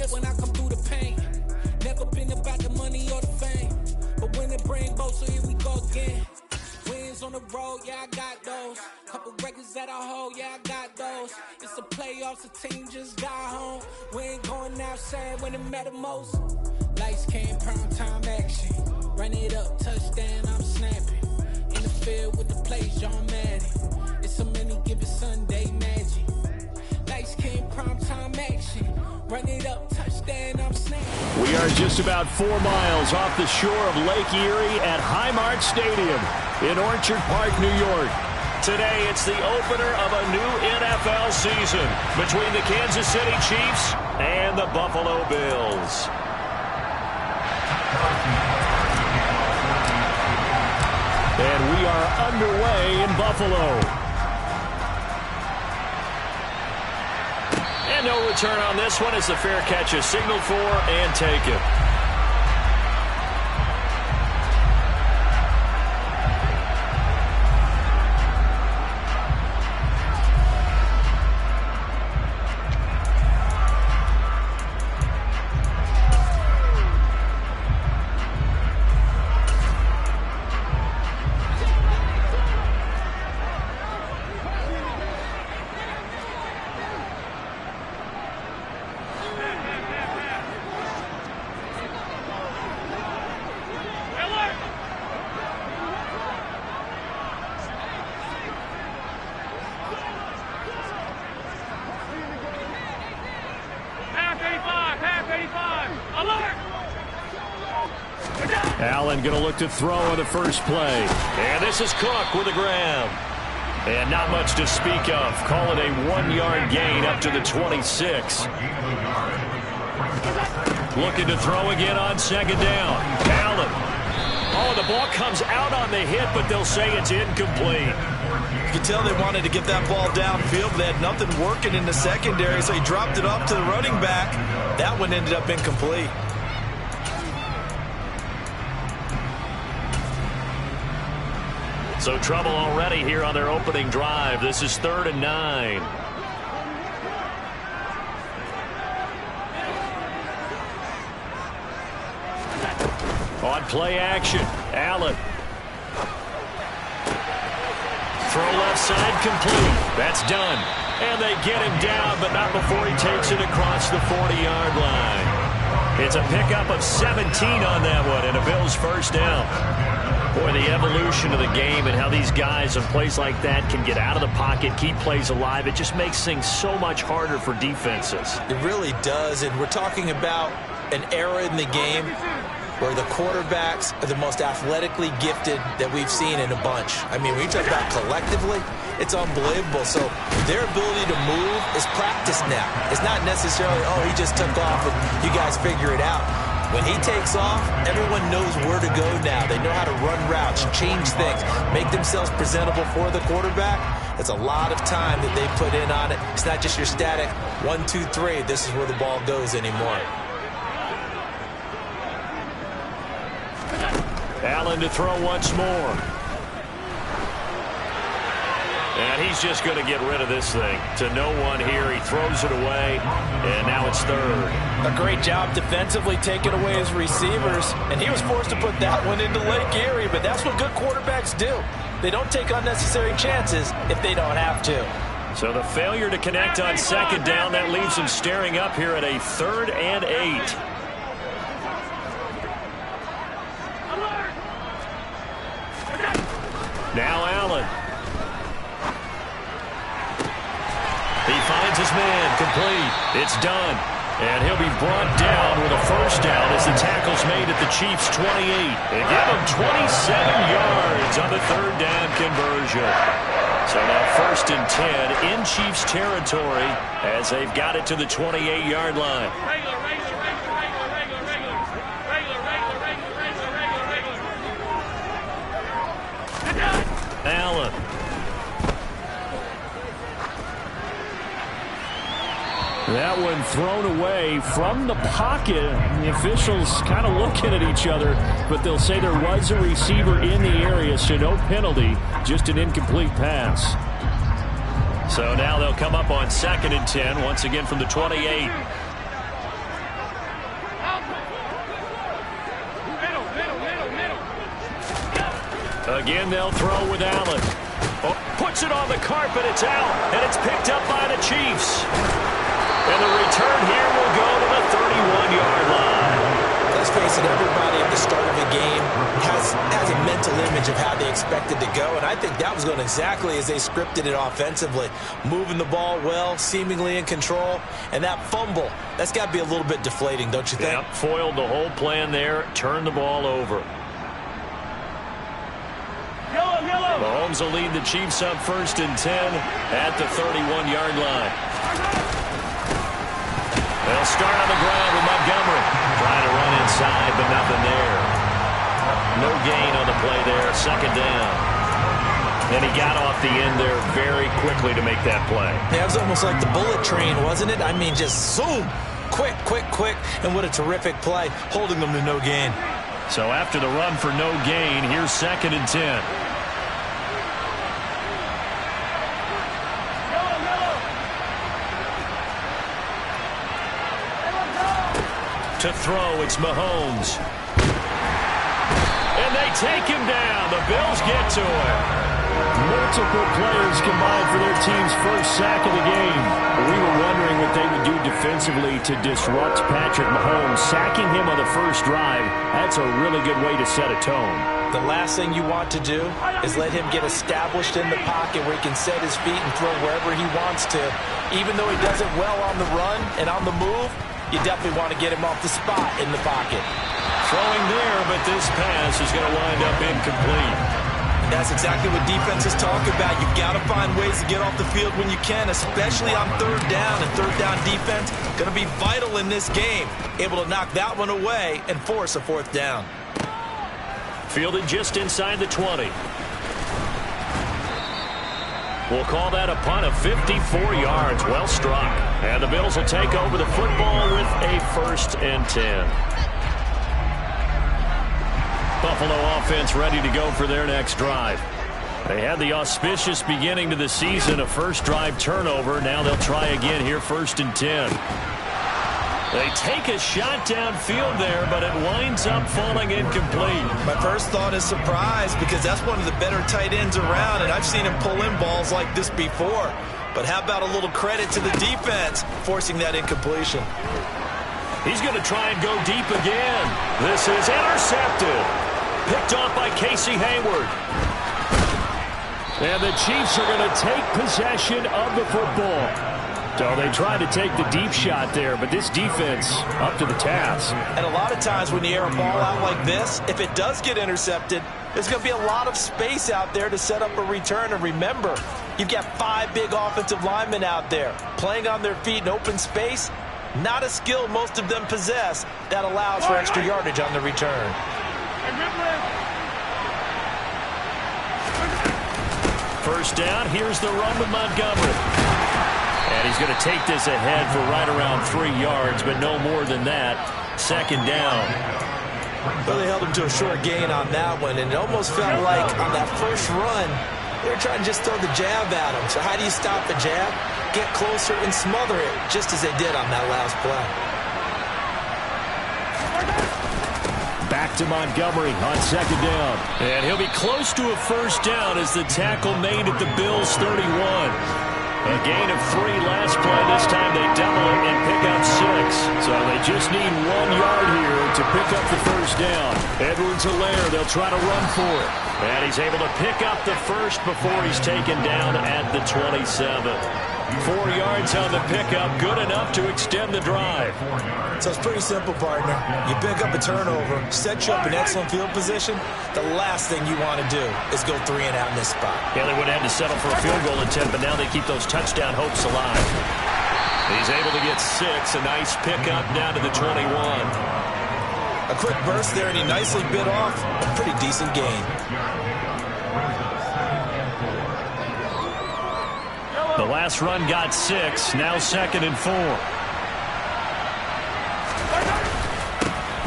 shit when I come through the pain. Never been about the money or the fame, but when it bring both, so here we go again. Wins on the road, yeah, I got those. Couple records that I hold, yeah, I got those. It's the playoffs, the team just got home. We ain't going outside when it matter most. Lights came, prime time action. Run it up, touchdown, I'm snapping. In the field with the plays, John Madden. It's a many given Sunday magic. Lights came, prime time action. Run it up, touchdown, I'm snapping. We are just about 4 miles off the shore of Lake Erie at Highmark Stadium in Orchard Park, New York. Today, it's the opener of a new NFL season between the Kansas City Chiefs and the Buffalo Bills. And we are underway in Buffalo. And no return on this one as the fair catch is signaled for and taken. Allen going to look to throw on the first play. And this is Cook with a grab. And not much to speak of. Call it a 1-yard gain up to the 26. Looking to throw again on second down. Allen. Oh, the ball comes out on the hit, but they'll say it's incomplete. You can tell they wanted to get that ball downfield, but they had nothing working in the secondary, so he dropped it off to the running back. That one ended up incomplete. So trouble already here on their opening drive. This is 3rd and 9. On play action, Allen. Throw left side complete. That's done. And they get him down, but not before he takes it across the 40-yard line. It's a pickup of 17 on that one and a Bills first down. Boy, the evolution of the game and how these guys in plays like that can get out of the pocket, keep plays alive, it just makes things so much harder for defenses. It really does, and we're talking about an era in the game where the quarterbacks are the most athletically gifted that we've seen in a bunch. I mean, when you talk about collectively, it's unbelievable. So their ability to move is practiced now. It's not necessarily, oh, he just took off and you guys figure it out. When he takes off, everyone knows where to go now. They know how to run routes, change things, make themselves presentable for the quarterback. It's a lot of time that they put in on it. It's not just your static 1, 2, 3. This is where the ball goes anymore. Allen to throw once more. And he's just going to get rid of this thing. To no one here. He throws it away, and now it's 3rd. A great job defensively taking away his receivers, and he was forced to put that one into Lake Erie, but that's what good quarterbacks do. They don't take unnecessary chances if they don't have to. So the failure to connect on second down, that leaves him staring up here at a 3rd and 8. Now Allen. He finds his man, complete. It's done. And he'll be brought down with a first down as the tackle's made at the Chiefs' 28. They give him 27 yards on the 3rd down conversion. So now 1st and 10 in Chiefs territory as they've got it to the 28-yard line. Allen. That one thrown away from the pocket. The officials kind of looking at each other, but they'll say there was a receiver in the area, so no penalty, just an incomplete pass. So now they'll come up on 2nd and 10, once again from the 28. Again, they'll throw with Allen. Oh, puts it on the carpet. It's out, and it's picked up by the Chiefs. And the return here will go to the 31-yard line. Let's face it, everybody at the start of a game has a mental image of how they expect it to go, and I think that was going exactly as they scripted it offensively. Moving the ball well, seemingly in control, and that fumble, that's got to be a little bit deflating, don't you think? Yep, foiled the whole plan there, turned the ball over. Mahomes will lead the Chiefs up 1st and 10 at the 31-yard line. They'll start on the ground with Montgomery. Trying to run inside, but nothing there. No gain on the play there. 2nd down. And he got off the end there very quickly to make that play. Yeah, it was almost like the bullet train, wasn't it? I mean, just zoom. Quick, quick, quick. And what a terrific play, holding them to no gain. So after the run for no gain, here's 2nd and 10. To throw, it's Mahomes. And they take him down. The Bills get to him. Multiple players combined for their team's first sack of the game. We were wondering what they would do defensively to disrupt Patrick Mahomes. Sacking him on the first drive, that's a really good way to set a tone. The last thing you want to do is let him get established in the pocket where he can set his feet and throw wherever he wants to. Even though he does it well on the run and on the move, you definitely want to get him off the spot in the pocket. Throwing there, but this pass is going to wind up incomplete. That's exactly what defenses talk about. You've got to find ways to get off the field when you can, especially on 3rd down. And 3rd down defense going to be vital in this game. Able to knock that one away and force a 4th down. Fielded just inside the 20. We'll call that a punt of 54 yards. Well struck. And the Bills will take over the football with a 1st and 10. Buffalo offense ready to go for their next drive. They had the auspicious beginning to the season, a first drive turnover. Now they'll try again here, 1st and 10. They take a shot downfield there, but it winds up falling incomplete. My first thought is surprise, because that's one of the better tight ends around, and I've seen him pull in balls like this before. But how about a little credit to the defense forcing that incompletion? He's going to try and go deep again. This is intercepted. Picked off by Casey Hayward. And the Chiefs are going to take possession of the football. So they tried to take the deep shot there, but this defense up to the task. And a lot of times when you air a ball out like this, if it does get intercepted, there's going to be a lot of space out there to set up a return. And remember, you've got 5 big offensive linemen out there playing on their feet in open space. Not a skill most of them possess that allows for extra yardage on the return. First down, here's the run with Montgomery. And he's going to take this ahead for right around 3 yards, but no more than that. 2nd down. Well, they held him to a short gain on that one, and it almost felt like on that first run, they were trying to just throw the jab at him. So how do you stop the jab? Get closer and smother it, just as they did on that last play. Back to Montgomery on 2nd down. And he'll be close to a first down as the tackle made at the Bills' 31. A gain of 3 last play. This time they double it and pick up 6. So they just need 1 yard here to pick up the first down. Edwards-Helaire, they'll try to run for it. And he's able to pick up the first before he's taken down at the 27. 4 yards on the pickup, good enough to extend the drive. So it's pretty simple, partner. You pick up a turnover, set you up in excellent field position. The last thing you want to do is go 3 and out in this spot. Yeah, they would have had to settle for a field goal attempt, but now they keep those touchdown hopes alive. He's able to get 6, a nice pickup down to the 21. A quick burst there, and he nicely bit off a pretty decent gain. The last run got 6, now 2nd and 4.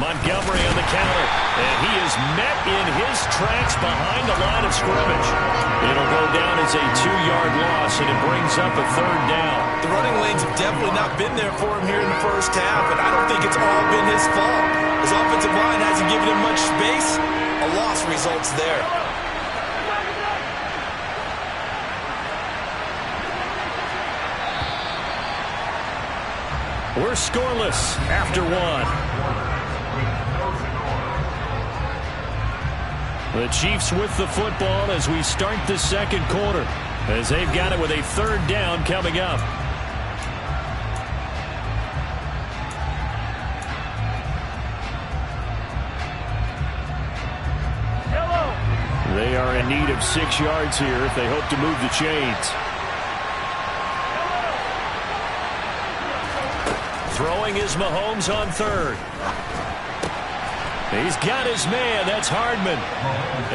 Montgomery on the counter, and he is met in his tracks behind the line of scrimmage. It'll go down as a 2-yard loss, and it brings up a 3rd down. The running lanes have definitely not been there for him here in the first half, and I don't think it's all been his fault. His offensive line hasn't given him much space. A loss results there. We're scoreless after one. The Chiefs with the football as we start the second quarter, as they've got it with a third down coming up. They are in need of 6 yards here if they hope to move the chains. Throwing is Mahomes on third. He's got his man. That's Hardman.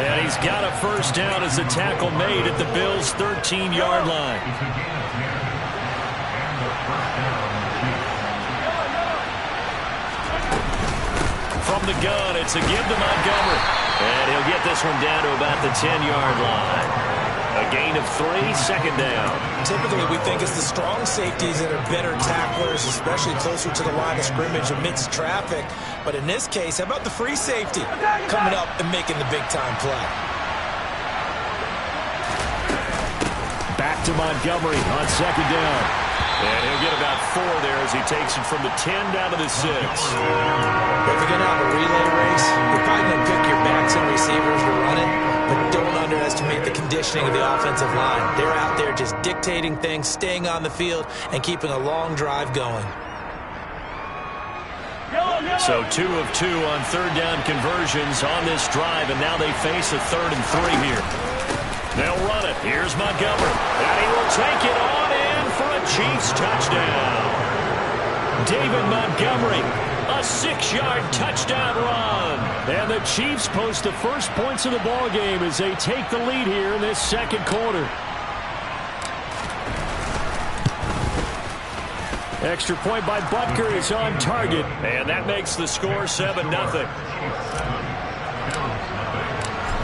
And he's got a first down as the tackle made at the Bills' 13-yard line. From the gun, it's a give to Montgomery. And he'll get this one down to about the 10-yard line. A gain of 3, second down. Typically, we think it's the strong safeties that are better tacklers, especially closer to the line of scrimmage amidst traffic. But in this case, how about the free safety coming up and making the big-time play? Back to Montgomery on second down. And he'll get about 4 there as he takes it from the 10 down to the 6. If you're going to have a relay race, you're probably going to pick your backs and receivers to run it, but don't underestimate the conditioning of the offensive line. They're out there just dictating things, staying on the field, and keeping a long drive going. So 2 of 2 on third down conversions on this drive, and now they face a 3rd and 3 here. They'll run it. Here's Montgomery. And he will take it on in for a Chiefs touchdown. David Montgomery, a 6-yard touchdown run. And the Chiefs post the first points of the ball game as they take the lead here in this second quarter. Extra point by Butker is on target, and that makes the score 7-0.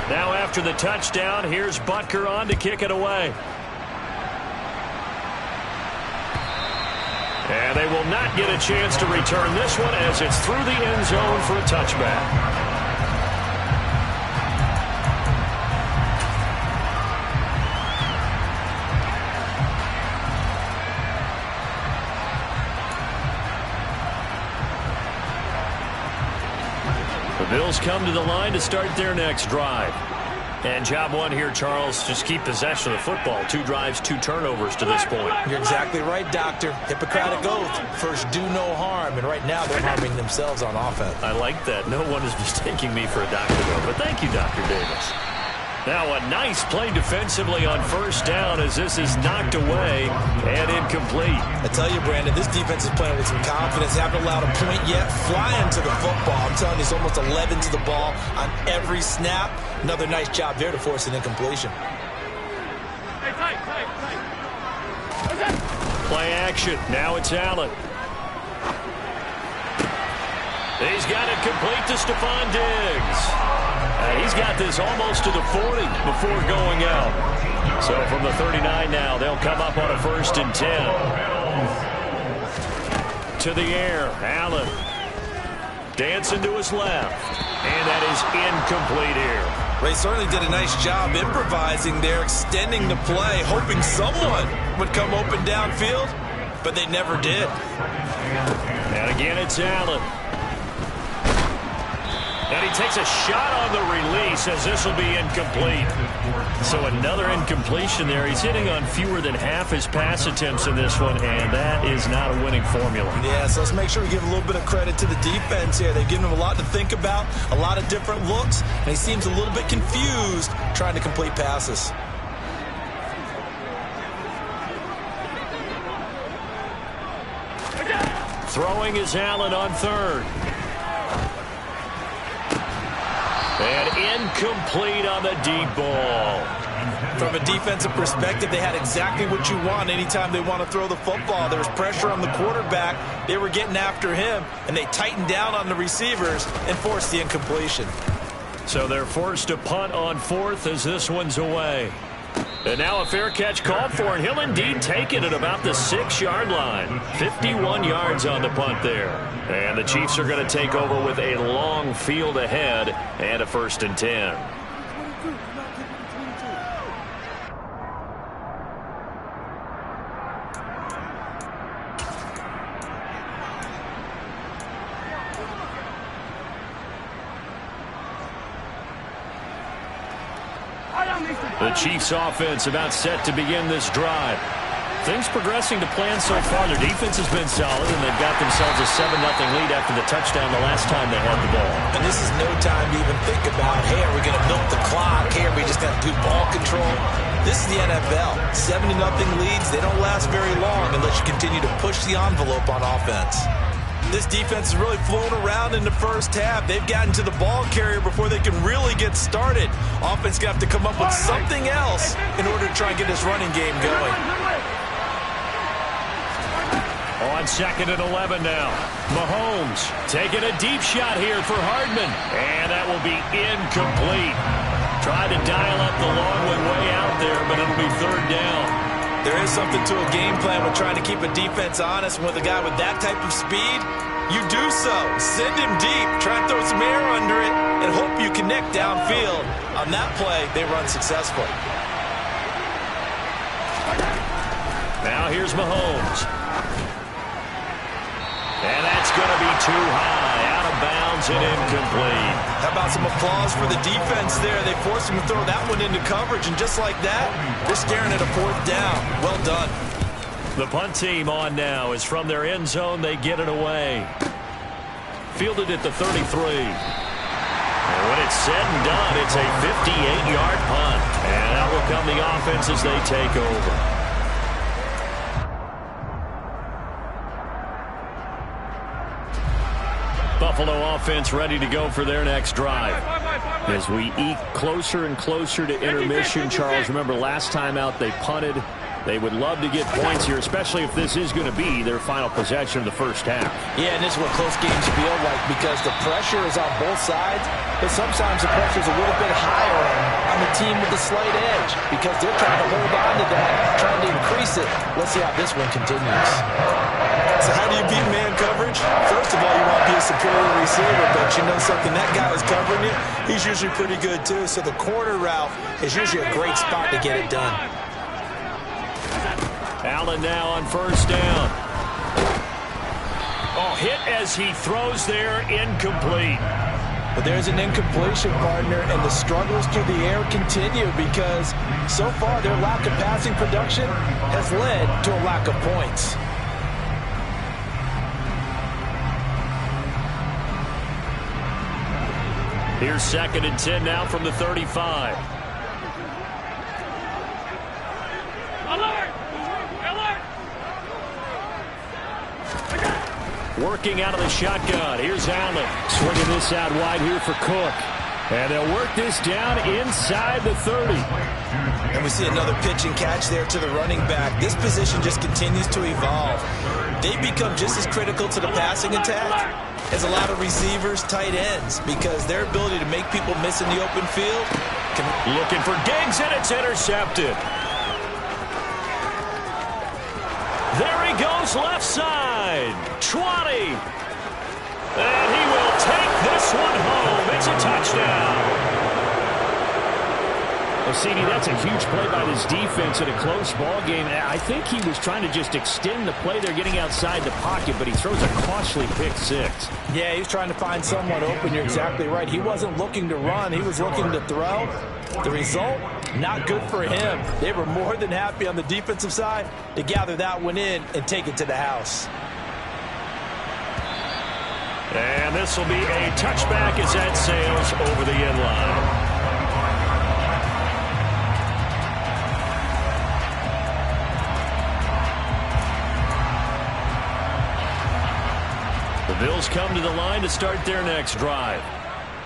Now after the touchdown, here's Butker on to kick it away. And they will not get a chance to return this one as it's through the end zone for a touchback. The Bills come to the line to start their next drive. And job one here, Charles, just keep possession of the football. 2 drives, 2 turnovers to this point. You're exactly right, Doctor. Hippocratic oath. First, do no harm. And right now, they're harming themselves on offense. I like that. No one is mistaking me for a doctor, though. But thank you, Dr. Davis. Now a nice play defensively on first down as this is knocked away and incomplete. I tell you, Brandon, this defense is playing with some confidence. Haven't allowed a point yet. Flying to the football. I'm telling you, it's almost 11 to the ball on every snap. Another nice job there to force an incompletion. Play action. Now it's Allen. He's got it complete to Stephon Diggs. He's got this almost to the 40 before going out. So from the 39 now, they'll come up on a 1st and 10. To the air, Allen. Dancing to his left. And that is incomplete here. They certainly did a nice job improvising there, extending the play, hoping someone would come open downfield, but they never did. And again, it's Allen. And he takes a shot on the release as this will be incomplete. So another incompletion there. He's hitting on fewer than half his pass attempts in this one, and that is not a winning formula. Yeah, so let's make sure we give a little bit of credit to the defense here. They've given him a lot to think about, a lot of different looks, and he seems a little bit confused trying to complete passes. Throwing is Allen on third. And incomplete on the deep ball. From a defensive perspective, they had exactly what you want anytime they want to throw the football. There was pressure on the quarterback. They were getting after him, and they tightened down on the receivers and forced the incompletion. So they're forced to punt on 4th as this one's away. And now a fair catch called for, and he'll indeed take it at about the 6-yard line. 51 yards on the punt there. And the Chiefs are going to take over with a long field ahead and a 1st and 10. The Chiefs offense about set to begin this drive. Things progressing to plan so far. Their defense has been solid, and they've got themselves a 7-0 lead after the touchdown the last time they had the ball. And this is no time to even think about, hey, are we going to milk the clock? Hey, are we just going to do ball control? This is the NFL. 7-0 leads, they don't last very long unless you continue to push the envelope on offense. This defense has really flown around in the first half. They've gotten to the ball carrier before they can really get started. Offense going to have to come up with something else in order to try and get this running game going. On 2nd and 11 now. Mahomes taking a deep shot here for Hardman. And that will be incomplete. Tried to dial up the long way out there, but it'll be 3rd down. There is something to a game plan with trying to keep a defense honest. With a guy with that type of speed, you do so. Send him deep. Try and throw some air under it and hope you connect downfield. On that play, they run successfully. Now here's Mahomes. And that's going to be too high. Out of bounds and incomplete. How about some applause for the defense there? They forced him to throw that one into coverage, and just like that, they're staring at a 4th down. Well done. The punt team on now is from their end zone. They get it away. Fielded at the 33. And when it's said and done, it's a 58-yard punt. And out will come the offense as they take over. Buffalo offense ready to go for their next drive. As we eke closer and closer to intermission, Charles, remember last time out they punted. They would love to get points here, especially if this is going to be their final possession of the first half. Yeah, and this is what close games feel like because the pressure is on both sides, but sometimes the pressure is a little bit higher on the team with the slight edge because they're trying to hold on to that, trying to increase it. Let's see how this one continues. So how do you beat man coverage? First of all, you want to be a superior receiver, but you know something, that guy is covering you. He's usually pretty good too, so the corner route is usually a great spot to get it done. Allen now on 1st down. Oh, hit as he throws there, incomplete. But there's an incompletion, partner, and the struggles through the air continue because so far their lack of passing production has led to a lack of points. Here's 2nd and 10 now from the 35. Working out of the shotgun. Here's Allen. Swinging this out wide here for Cook. And they'll work this down inside the 30. And we see another pitch and catch there to the running back. This position just continues to evolve. They become just as critical to the passing attack as a lot of receivers, tight ends, because their ability to make people miss in the open field. Looking for Diggs, and it's intercepted. There he goes, left side. 20. And he will take this one home. It's a touchdown. Well, CD, that's a huge play by this defense in a close ball game. I think he was trying to just extend the play. They're getting outside the pocket, but he throws a costly pick six. Yeah, he's trying to find someone open. You're exactly right. He wasn't looking to run. He was looking to throw. The result, not good for him. They were more than happy on the defensive side to gather that one in and take it to the house. And this will be a touchback as that sails over the end line. The Bills come to the line to start their next drive.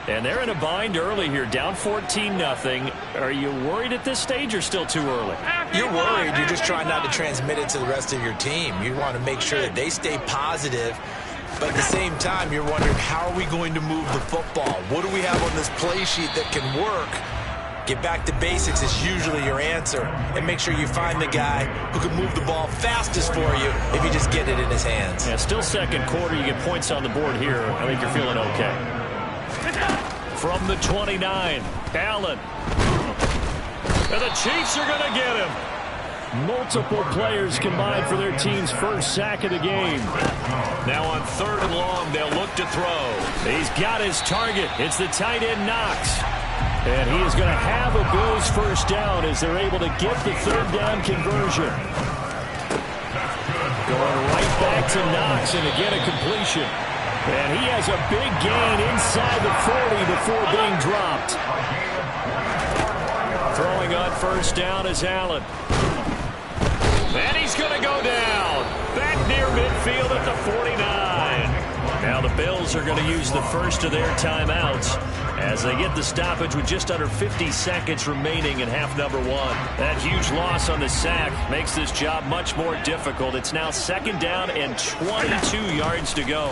And they're in a bind early here, down 14-0. Are you worried at this stage or still too early? You're worried. You're just trying not to transmit it to the rest of your team. You want to make sure that they stay positive. But at the same time, you're wondering, how are we going to move the football? What do we have on this play sheet that can work? Get back to basics is usually your answer. And make sure you find the guy who can move the ball fastest for you if you just get it in his hands. Yeah, still second quarter. You get points on the board here. I think you're feeling okay. From the 29, Allen. And the Chiefs are going to get him. Multiple players combined for their team's first sack of the game. Now on 3rd and long, they'll look to throw. He's got his target. It's the tight end, Knox. And he is going to have a Bills first down as they're able to get the third down conversion. Going right back to Knox, and again a completion. And he has a big gain inside the 40 before being dropped. Throwing on first down is Allen. And he's going to go down. Back near midfield at the 49. Now the Bills are going to use the first of their timeouts as they get the stoppage with just under 50 seconds remaining in half number one. That huge loss on the sack makes this job much more difficult. It's now second down and 22 yards to go.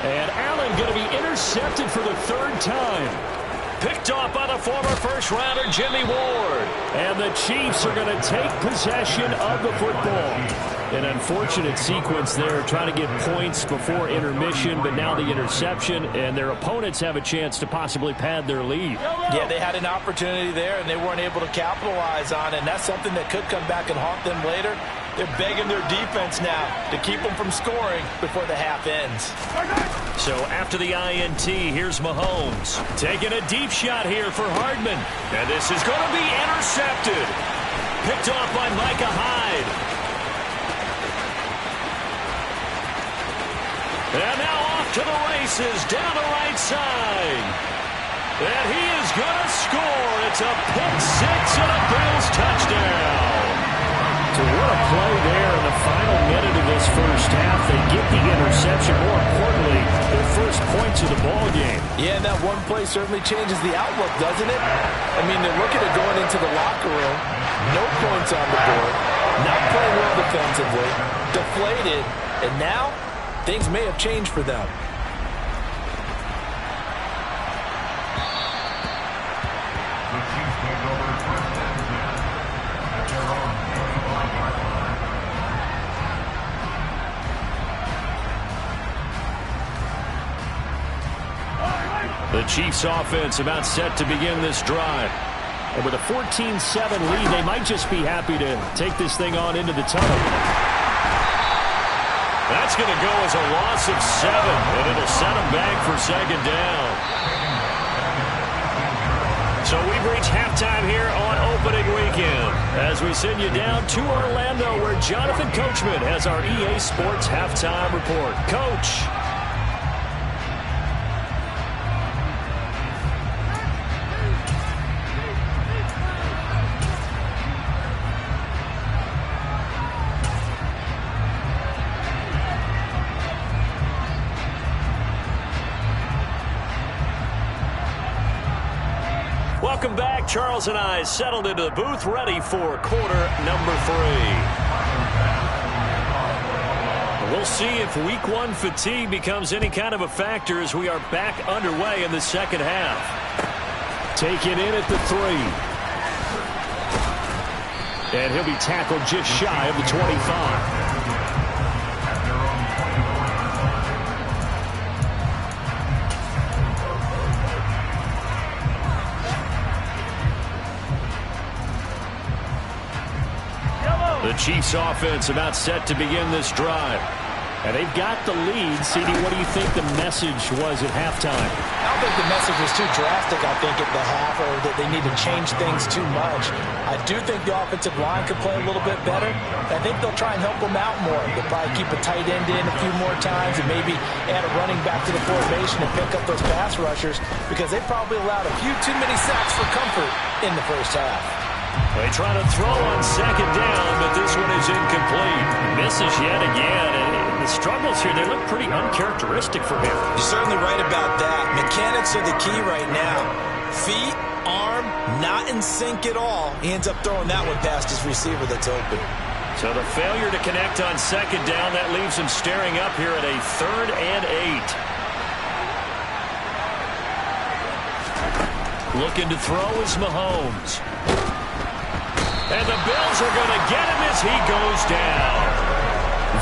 And Allen going to be intercepted for the third time. Picked off by the former first-rounder Jimmy Ward. And the Chiefs are going to take possession of the football. An unfortunate sequence there, trying to get points before intermission, but now the interception, and their opponents have a chance to possibly pad their lead. Yeah, they had an opportunity there, and they weren't able to capitalize on it, and that's something that could come back and haunt them later. They're begging their defense now to keep them from scoring before the half ends. So after the INT, here's Mahomes. Taking a deep shot here for Hardman. And this is going to be intercepted. Picked off by Micah Hyde. And now off to the races down the right side. And he is going to score. It's a pick six and a Bills touchdown. So what a play there in the final minute of this first half. They get the interception. More importantly, their first points of the ball game. Yeah, and that one play certainly changes the outlook, doesn't it? I mean, they're looking at going into the locker room. No points on the board. Not playing well defensively. Deflated. And now, things may have changed for them. The Chiefs offense about set to begin this drive. And with a 14-7 lead, they might just be happy to take this thing on into the tunnel. That's going to go as a loss of 7, and it'll set them back for second down. So we've reached halftime here on opening weekend as we send you down to Orlando where Jonathan Coachman has our EA Sports halftime report. Coach. Welcome back. Charles and I settled into the booth, ready for quarter number 3. We'll see if week 1 fatigue becomes any kind of a factor as we are back underway in the second half. Taken in at the 3. And he'll be tackled just shy of the 25. The Chiefs offense about set to begin this drive. And they've got the lead. CD, what do you think the message was at halftime? I don't think the message was too drastic, I think, at the half, or that they need to change things too much. I do think the offensive line could play a little bit better. I think they'll try and help them out more. They'll probably keep a tight end in a few more times and maybe add a running back to the formation and pick up those pass rushers because they probably allowed a few too many sacks for comfort in the first half. They try to throw on second down, but this one is incomplete. Misses yet again, and the struggles here, they look pretty uncharacteristic for him. You're certainly right about that. Mechanics are the key right now. Feet, arm, not in sync at all. He ends up throwing that one past his receiver that's open. So the failure to connect on second down, that leaves him staring up here at a 3rd and 8. Looking to throw is Mahomes. And the Bills are going to get him as he goes down.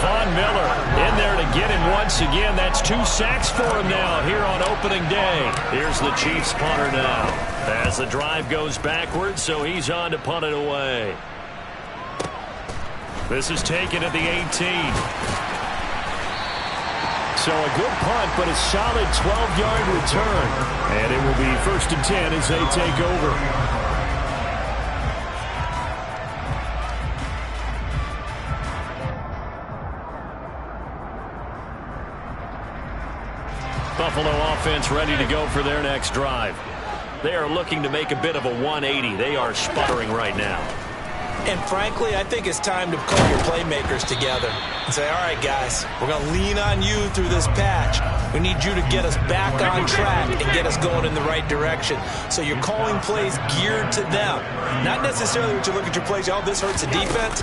Von Miller in there to get him once again. That's 2 sacks for him now here on opening day. Here's the Chiefs punter now as the drive goes backwards, so he's on to punt it away. This is taken at the 18. So a good punt, but a solid 12-yard return. And it will be 1st and 10 as they take over. Buffalo offense ready to go for their next drive. They are looking to make a bit of a 180. They are sputtering right now. And frankly, I think it's time to call your playmakers together and say, all right, guys, we're going to lean on you through this patch. We need you to get us back on track and get us going in the right direction. So you're calling plays geared to them. Not necessarily what you look at your plays, oh, this hurts the defense.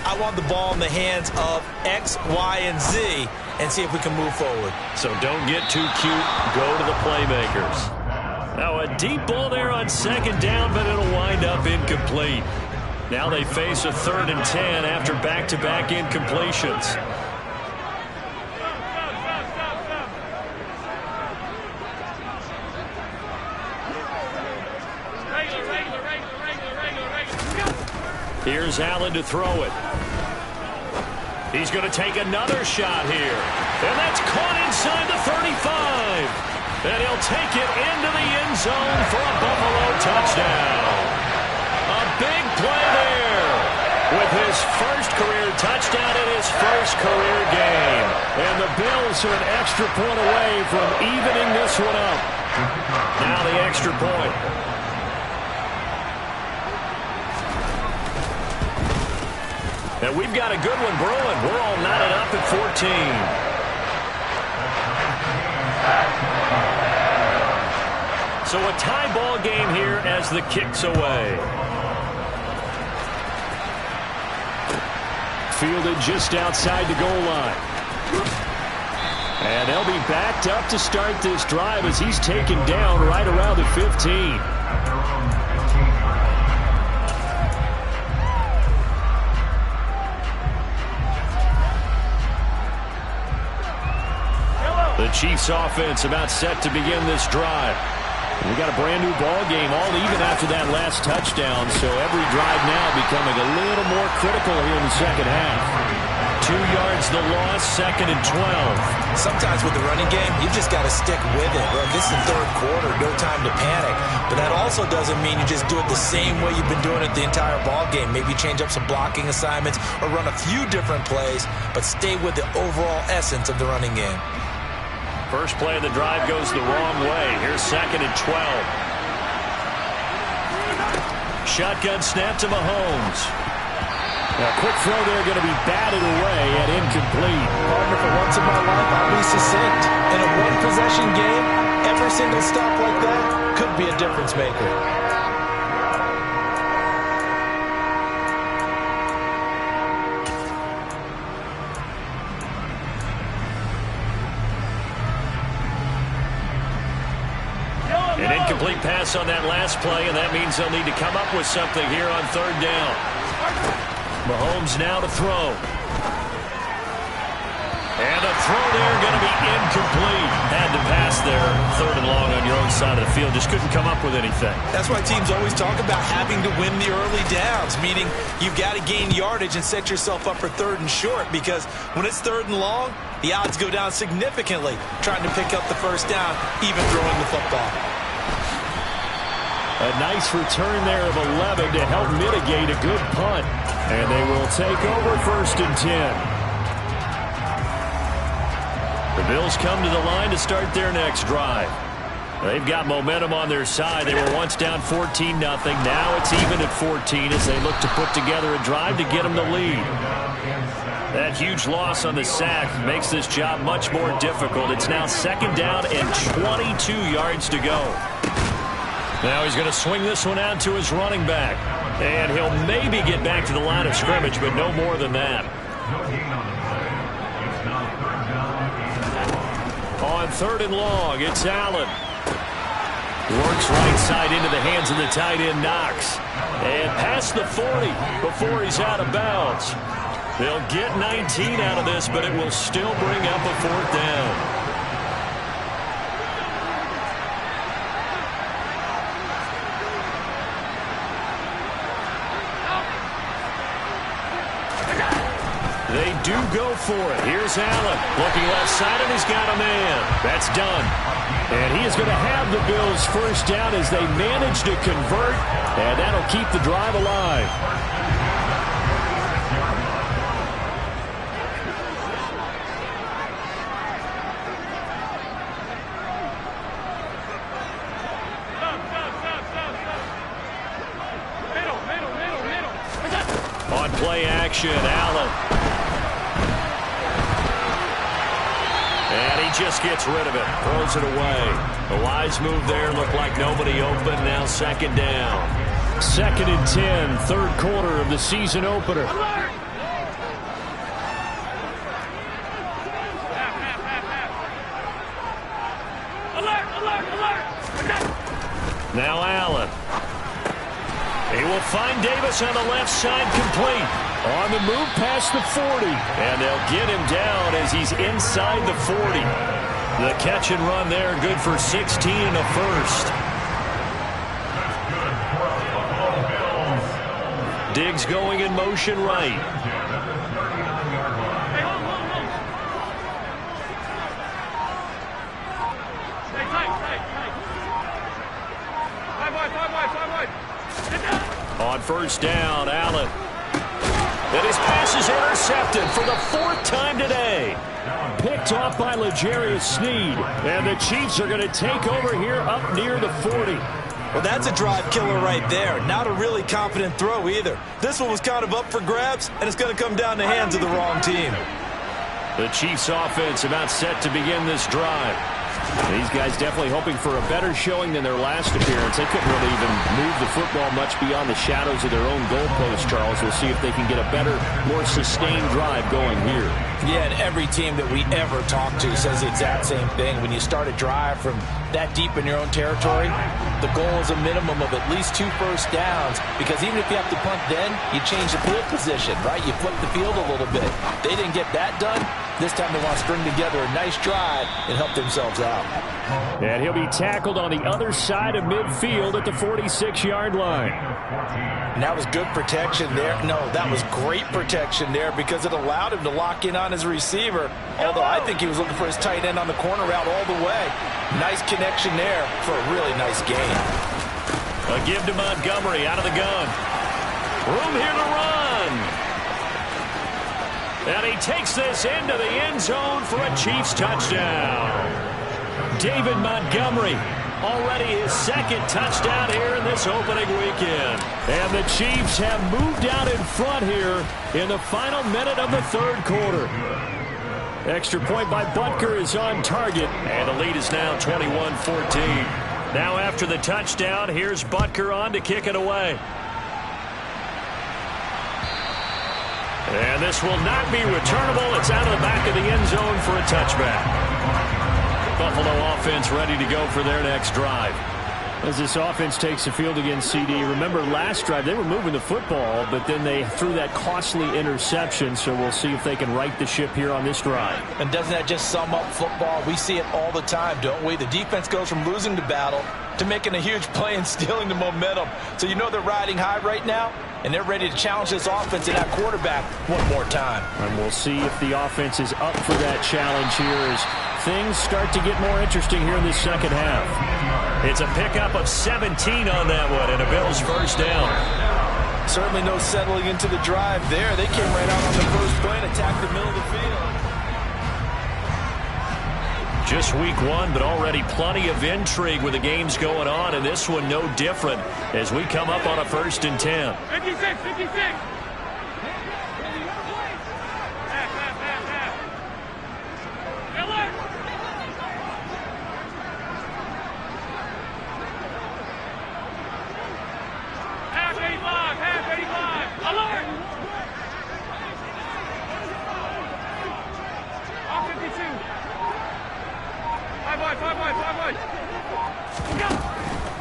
I want the ball in the hands of X, Y, and Z and see if we can move forward. So don't get too cute. Go to the playmakers. Now a deep ball there on 2nd down, but it'll wind up incomplete. Now they face a 3rd and 10 after back-to-back incompletions. Here's Allen to throw it. He's going to take another shot here. And that's caught inside the 35. And he'll take it into the end zone for a Buffalo touchdown. A big play there with his first career touchdown in his first career game. And the Bills are an extra point away from evening this one up. Now the extra point. And we've got a good one brewing. We're all knotted up at 14. So a tie ball game here as the kick's away. Fielded just outside the goal line. And they'll be backed up to start this drive as he's taken down right around the 15. The Chiefs offense about set to begin this drive. We got a brand new ball game, all even after that last touchdown, so every drive now becoming a little more critical here in the second half. 2 yards the loss, 2nd and 12. Sometimes with the running game, you've just got to stick with it. Look, this is the 3rd quarter, no time to panic. But that also doesn't mean you just do it the same way you've been doing it the entire ball game. Maybe change up some blocking assignments or run a few different plays, but stay with the overall essence of the running game. First play of the drive goes the wrong way. Here's 2nd and 12. Shotgun snap to Mahomes. A quick throw there going to be batted away and incomplete. Partner, for once in my life, I'll be succinct. In a one-possession game, every single stop like that could be a difference maker. An incomplete pass on that last play, and that means they'll need to come up with something here on 3rd down. Mahomes now to throw. And a throw there going to be incomplete. Had to pass there, 3rd and long on your own side of the field. Just couldn't come up with anything. That's why teams always talk about having to win the early downs, meaning you've got to gain yardage and set yourself up for 3rd and short, because when it's 3rd and long, the odds go down significantly trying to pick up the 1st down, even throwing the football. A nice return there of 11 to help mitigate a good punt. And they will take over 1st and 10. The Bills come to the line to start their next drive. They've got momentum on their side. They were once down 14-0. Now it's even at 14 as they look to put together a drive to get them the lead. That huge loss on the sack makes this job much more difficult. It's now 2nd down and 22 yards to go. Now he's going to swing this one out to his running back. And he'll maybe get back to the line of scrimmage, but no more than that. On 3rd and long, it's Allen. Works right side into the hands of the tight end, Knox. And past the 40 before he's out of bounds. They'll get 19 out of this, but it will still bring up a 4th down. They do go for it. Here's Allen. Looking left side, and he's got a man. That's done. And he is going to have the Bills first down as they manage to convert, and that'll keep the drive alive. On play action, Allen. And he just gets rid of it. Throws it away. A wise move there. Looked like nobody open. Now second down. 2nd and 10, third quarter of the season opener. Now Allen. He will find Davis on the left side, complete. On the move past the 40. And they'll get him down as he's inside the 40. The catch and run there, good for 16 and a first. Diggs going in motion right. On first down, Allen. And his pass is intercepted for the 4th time today. Picked off by L'Jarius Sneed. And the Chiefs are going to take over here up near the 40. Well, that's a drive killer right there. Not a really confident throw either. This one was kind of up for grabs, and it's going to come down the hands of the wrong team. The Chiefs offense about set to begin this drive. These guys definitely hoping for a better showing than their last appearance. They couldn't really even move the football much beyond the shadows of their own goalpost, Charles. We'll see if they can get a better, more sustained drive going here. Yeah, and every team that we ever talk to says the exact same thing. When you start a drive from that deep in your own territory, the goal is a minimum of at least 2 first downs, because even if you have to punt then, you change the field position, right? You flip the field a little bit. They didn't get that done. This time they want to string together a nice drive and help themselves out. And he'll be tackled on the other side of midfield at the 46-yard line. And that was good protection there. No, that was great protection there because it allowed him to lock in on his receiver. Although I think he was looking for his tight end on the corner route all the way. Nice connection there for a really nice gain. A give to Montgomery out of the gun. Room here to run. And he takes this into the end zone for a Chiefs touchdown. David Montgomery, already his 2nd touchdown here in this opening weekend. And the Chiefs have moved out in front here in the final minute of the 3rd quarter. Extra point by Butker is on target, and the lead is now 21-14. Now after the touchdown, here's Butker on to kick it away. And this will not be returnable. It's out of the back of the end zone for a touchback. Buffalo offense ready to go for their next drive. As this offense takes the field against CD, remember last drive they were moving the football, but then they threw that costly interception, so we'll see if they can right the ship here on this drive. And doesn't that just sum up football? We see it all the time, don't we? The defense goes from losing the battle to making a huge play and stealing the momentum. So you know they're riding high right now, and they're ready to challenge this offense and that quarterback one more time. And we'll see if the offense is up for that challenge here as things start to get more interesting here in this second half. It's a pickup of 17 on that one, and a Bills first down. Certainly no settling into the drive there. They came right out on the first play and attacked the middle of the field. Just week 1, but already plenty of intrigue with the games going on, and this one no different as we come up on a 1st and 10. 56.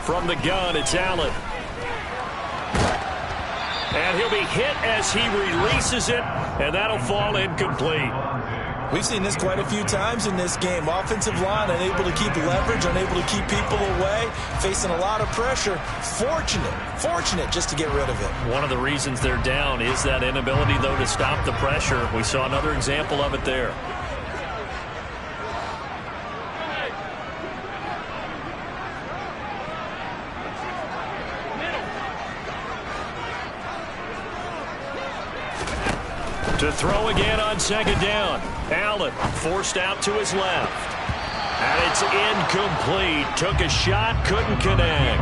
From the gun, it's Allen. And he'll be hit as he releases it, and that'll fall incomplete. We've seen this quite a few times in this game. Offensive line unable to keep leverage, unable to keep people away, facing a lot of pressure. Fortunate just to get rid of it. One of the reasons they're down is that inability, though, to stop the pressure. We saw another example of it there. To throw again on second down. Allen forced out to his left. And it's incomplete. Took a shot, couldn't connect.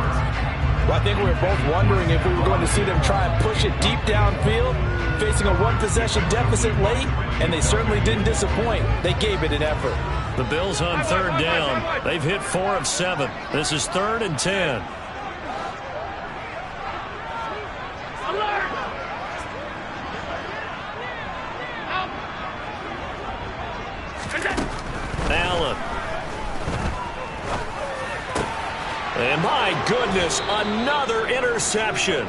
Well, I think we were both wondering if we were going to see them try and push it deep downfield, facing a one-possession deficit late, and they certainly didn't disappoint. They gave it an effort. The Bills on third down. They've hit 4 of 7. This is 3rd and 10. Allen. And my goodness, another interception.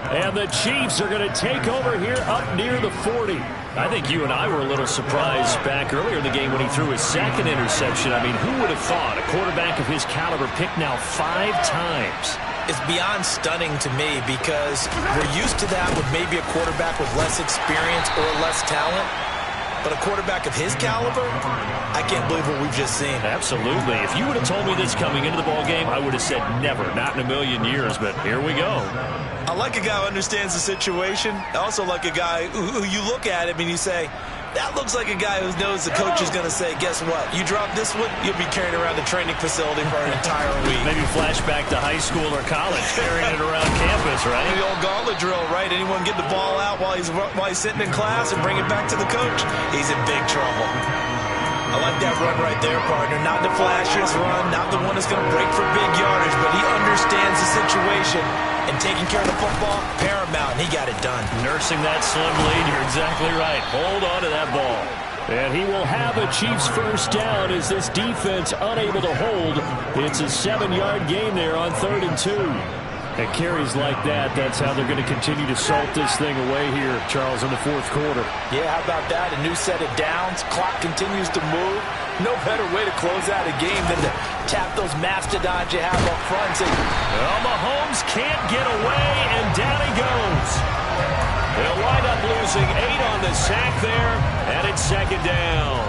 And the Chiefs are going to take over here up near the 40. I think you and I were a little surprised back earlier in the game when he threw his second interception. I mean, who would have thought a quarterback of his caliber picked now 5 times? It's beyond stunning to me because we're used to that with maybe a quarterback with less experience or less talent. But a quarterback of his caliber, I can't believe what we've just seen. Absolutely. If you would have told me this coming into the ball game, I would have said never, not in a million years. But here we go. I like a guy who understands the situation. I also like a guy who you look at him and you say, that looks like a guy who knows the coach is going to say, guess what? You drop this one, you'll be carrying around the training facility for an entire week. Maybe flashback to high school or college, carrying it around campus, right? The old gauntlet drill, right? Anyone get the ball out while he's sitting in class and bring it back to the coach? He's in big trouble. I like that run right there, partner. Not the flashiest run, not the one that's going to break for big yardage, but he understands the situation. And taking care of the football, paramount, and he got it done. Nursing that slim lead, you're exactly right. Hold on to that ball. And he will have a Chiefs first down as this defense unable to hold. It's a 7-yard gain there on 3rd and 2. And carries like that, that's how they're going to continue to salt this thing away here, Charles, in the 4th quarter. Yeah, how about that? A new set of downs. Clock continues to move. No better way to close out a game than to tap those mastodons you have up front. Well, Mahomes can't get away, and down he goes. They'll wind up losing 8 on the sack there, and it's 2nd down.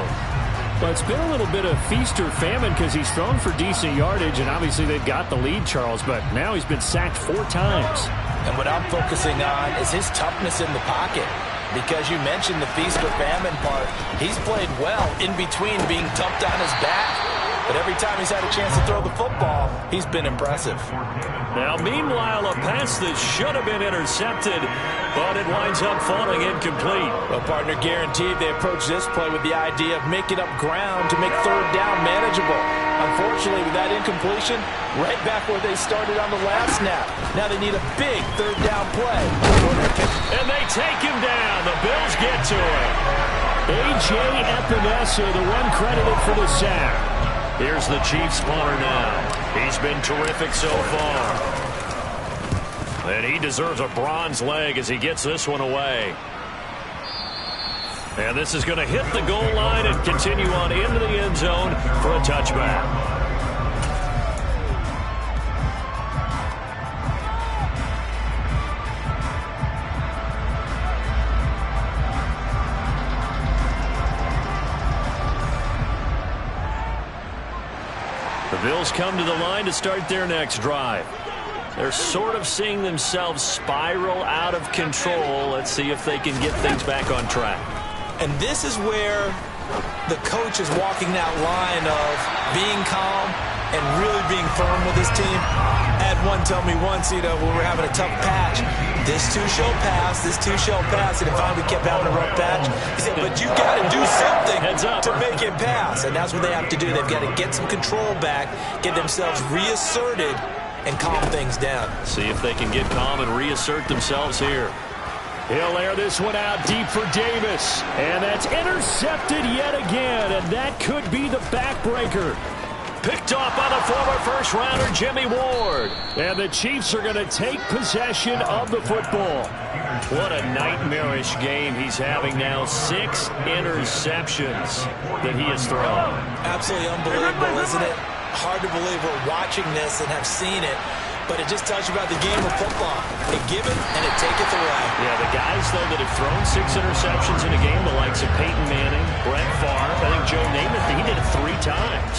Well, it's been a little bit of feast or famine because he's thrown for decent yardage, and obviously they've got the lead, Charles, but now he's been sacked 4 times. And what I'm focusing on is his toughness in the pocket. Because you mentioned the feast or famine part. He's played well in between being dumped on his back. But every time he's had a chance to throw the football, he's been impressive. Now, meanwhile, a pass that should have been intercepted, but it winds up falling incomplete. Well, partner, guaranteed they approach this play with the idea of making up ground to make 3rd down manageable. Unfortunately, with that incompletion, right back where they started on the last snap. Now they need a big 3rd down play. And they take him down. The Bills get to him. A.J. Epinesa, the one credited for the sack. Here's the Chiefs punter now. He's been terrific so far. And he deserves a bronze leg as he gets this one away. And this is going to hit the goal line and continue on into the end zone for a touchback. The Bills come to the line to start their next drive. They're sort of seeing themselves spiral out of control. Let's see if they can get things back on track. And this is where the coach is walking that line of being calm and really being firm with his team. I had one tell me once, when we were having a tough patch, this too shall pass, this too shall pass, and it finally kept having a rough patch. He said, but you got to do something to make it pass. And that's what they have to do. They've got to get some control back, get themselves reasserted, and calm things down. See if they can get calm and reassert themselves here. He'll air this one out deep for Davis. And that's intercepted yet again. And that could be the backbreaker. Picked off by the former first-rounder Jimmy Ward. And the Chiefs are going to take possession of the football. What a nightmarish game he's having now. 6 interceptions that he has thrown. Absolutely unbelievable, isn't it? Hard to believe we're watching this and have seen it, but it just tells you about the game of football. It give it and it taketh away. Yeah, the guys, though, that have thrown 6 interceptions in a game, the likes of Peyton Manning, Brett Favre, I think Joe Namath, he did it 3 times.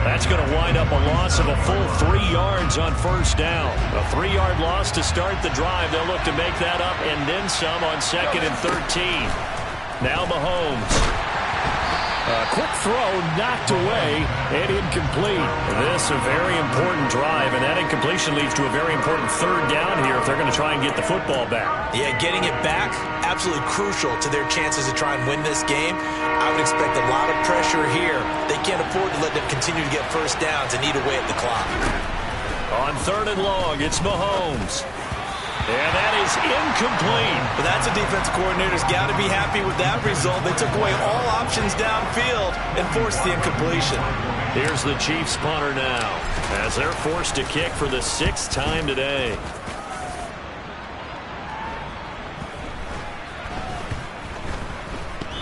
That's going to wind up a loss of a full 3 yards on first down. A 3-yard loss to start the drive. They'll look to make that up and then some on 2nd and 13. Now Mahomes. A quick throw knocked away and incomplete. This a very important drive, and that incompletion leads to a very important 3rd down here if they're going to try and get the football back. Yeah, getting it back, absolutely crucial to their chances to try and win this game. I would expect a lot of pressure here. They can't afford to let them continue to get first downs and eat away at the clock. On 3rd and long, it's Mahomes. And that is incomplete. But that's a defense coordinator's got to be happy with that result. They took away all options downfield and forced the incompletion. Here's the Chiefs punter now as they're forced to kick for the 6th time today.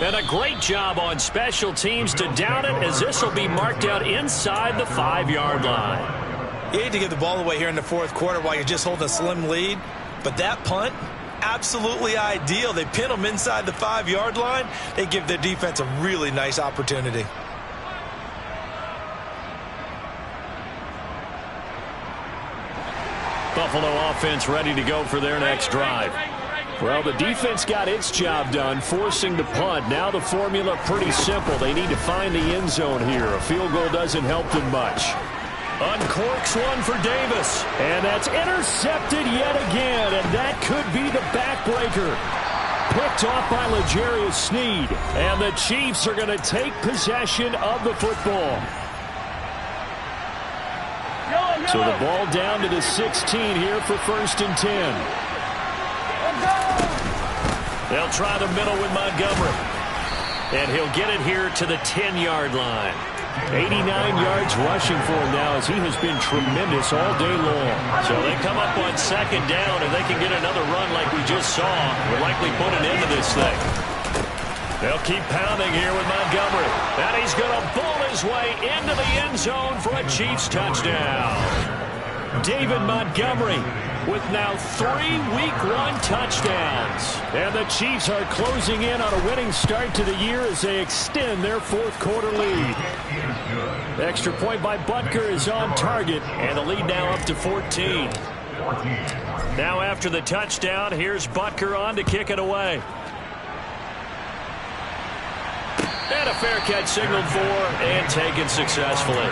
And a great job on special teams to down it, as this will be marked out inside the 5-yard line. You hate to give the ball away here in the 4th quarter while you're just holding a slim lead. But that punt, absolutely ideal. They pin them inside the 5-yard line. They give their defense a really nice opportunity. Buffalo offense ready to go for their next drive. Well, the defense got its job done, forcing the punt. Now the formula pretty simple. They need to find the end zone here. A field goal doesn't help them much. Uncorks one for Davis. And that's intercepted yet again. And that could be the backbreaker. Picked off by L'Jarius Sneed. And the Chiefs are going to take possession of the football. So the ball down to the 16 here for 1st and 10. They'll try the middle with Montgomery. And he'll get it here to the 10-yard line. 89 yards rushing for him now, as he has been tremendous all day long. So they come up on 2nd down, and they can get another run like we just saw. Will likely put an end to this thing. They'll keep pounding here with Montgomery. And he's going to bull his way into the end zone for a Chiefs touchdown. David Montgomery with now 3 Week 1 touchdowns. And the Chiefs are closing in on a winning start to the year as they extend their 4th quarter lead. Extra point by Butker is on target, and the lead now up to 14. Now after the touchdown, here's Butker on to kick it away. And a fair catch signaled for and taken successfully.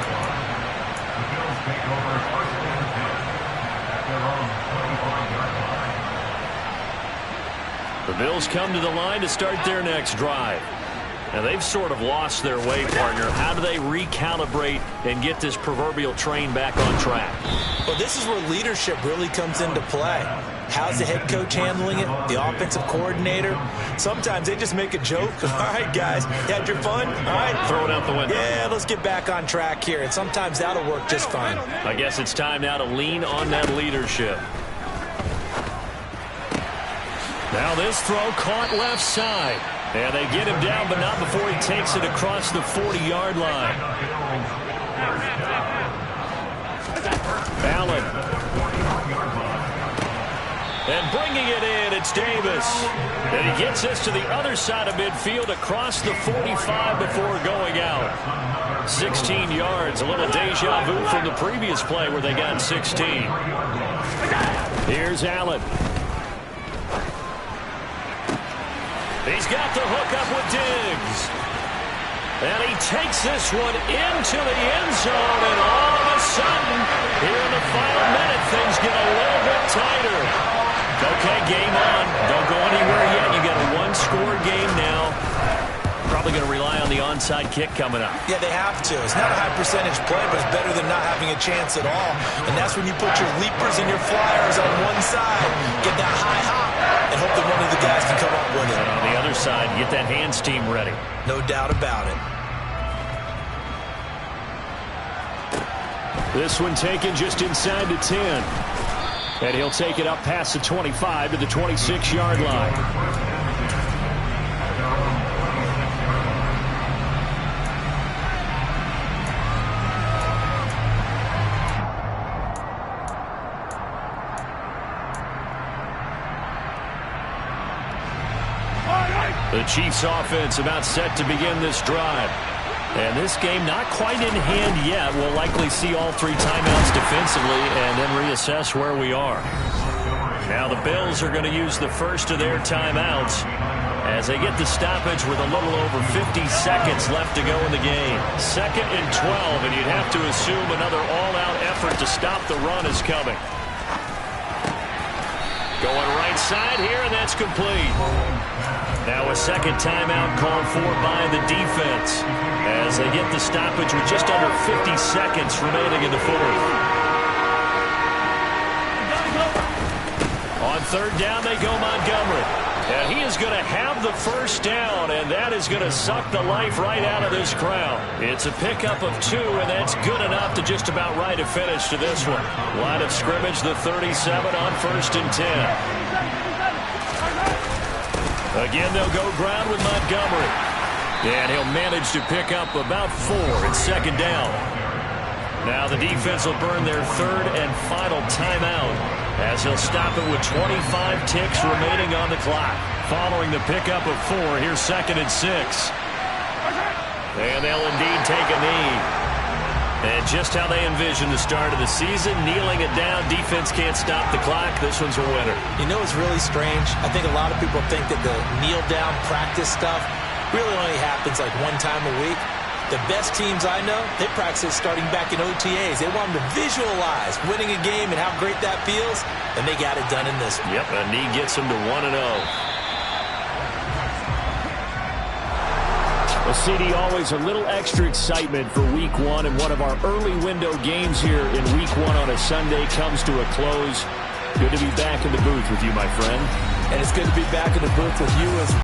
The Bills come to the line to start their next drive. And they've sort of lost their way, partner. How do they recalibrate and get this proverbial train back on track? Well, this is where leadership really comes into play. How's the head coach handling it? The offensive coordinator? Sometimes they just make a joke. All right, guys, you had your fun? All right. Throw it out the window. Yeah, let's get back on track here. And sometimes that'll work just fine. I guess it's time now to lean on that leadership. Now this throw caught left side. And they get him down, but not before he takes it across the 40-yard line. Allen. And bringing it in, it's Davis. And he gets this to the other side of midfield across the 45 before going out. 16 yards, a little deja vu from the previous play where they got 16. Here's Allen. He's got the hook up with Diggs. And he takes this one into the end zone, and all of a sudden, here in the final minute, things get a little bit tighter. Okay, game on. Don't go anywhere yet. You got a one-score game now. Probably going to rely on the onside kick coming up. Yeah, they have to. It's not a high-percentage play, but it's better than not having a chance at all. And that's when you put your leapers and your flyers on one side, get that high hop, and hope that one of the guys can come up with it. And on the other side, get that hands team ready. No doubt about it. This one taken just inside the 10. And he'll take it up past the 25 to the 26-yard line. The Chiefs offense about set to begin this drive. And this game not quite in hand yet. We'll likely see all three timeouts defensively and then reassess where we are. Now the Bills are going to use the first of their timeouts as they get the stoppage with a little over 50 seconds left to go in the game. 2nd and 12, and you'd have to assume another all-out effort to stop the run is coming. Going right side here, and that's complete. Now a second timeout called for by the defense as they get the stoppage with just under 50 seconds remaining in the fourth. On 3rd down, they go Montgomery. And he is going to have the first down, and that is going to suck the life right out of this crowd. It's a pickup of 2, and that's good enough to just about write a finish to this one. Line of scrimmage, the 37 on 1st and 10. Again, they'll go ground with Montgomery. And he'll manage to pick up about 4 at 2nd down. Now the defense will burn their 3rd and final timeout as he'll stop it with 25 ticks remaining on the clock. Following the pickup of 4, here's 2nd and 6. And they'll indeed take a knee. And just how they envision the start of the season, kneeling it down, defense can't stop the clock. This one's a winner. You know what's really strange? I think a lot of people think that the kneel-down practice stuff really only happens like one time a week. The best teams I know, they practice it starting back in OTAs. They want them to visualize winning a game and how great that feels, and they got it done in this one. Yep, a knee gets them to 1-0. Well, CD, always a little extra excitement for Week 1, and one of our early window games here in Week 1 on a Sunday comes to a close. Good to be back in the booth with you, my friend. And it's good to be back in the booth with you as well.